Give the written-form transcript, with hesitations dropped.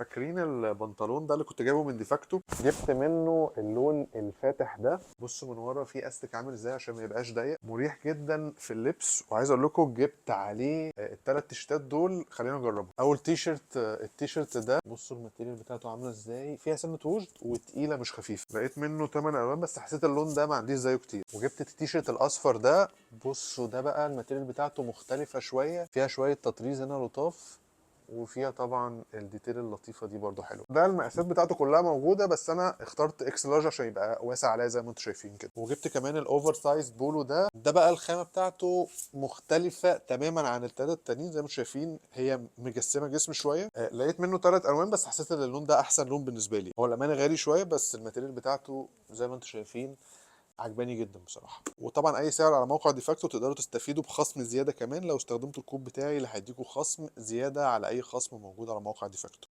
فاكرين البنطلون ده اللي كنت جايبه من ديفاكتو؟ جبت منه اللون الفاتح ده. بصوا من ورا فيه استك عامل ازاي عشان ما يبقاش ضيق، مريح جدا في اللبس. وعايز اقول لكم جبت عليه الثلاث تيشيرتات دول. خلينا نجربهم. اول تيشيرت، التيشيرت ده بصوا الماتيريال بتاعته عامله ازاي، فيها سنه وجد وتقيله مش خفيفه. لقيت منه 8 الوان بس حسيت اللون ده ما عنديش زيه كتير. وجبت التيشيرت الاصفر ده. بصوا ده بقى الماتيريال بتاعته مختلفه شويه، فيها شويه تطريز هنا لطاف، وفيها طبعا الديتيل اللطيفه دي برضو حلوه. ده المقاسات بتاعته كلها موجوده بس انا اخترت اكس لارج عشان يبقى واسع عليا زي ما انتم شايفين كده. وجبت كمان الاوفر سايز بولو ده بقى الخامه بتاعته مختلفه تماما عن الثلاثه التانيين. زي ما انتم شايفين هي مجسمه جسم شويه. لقيت منه ثلاث الوان بس حسيت ان اللون ده احسن لون بالنسبه لي. هو الامانه غالي شويه بس الماتيريال بتاعته زي ما انتم شايفين عجباني جدا بصراحه. وطبعا اي سعر على موقع ديفاكتو تقدروا تستفيدوا بخصم زياده كمان لو استخدمتوا الكود بتاعي اللي هيديكوا خصم زياده على اي خصم موجود على موقع ديفاكتو.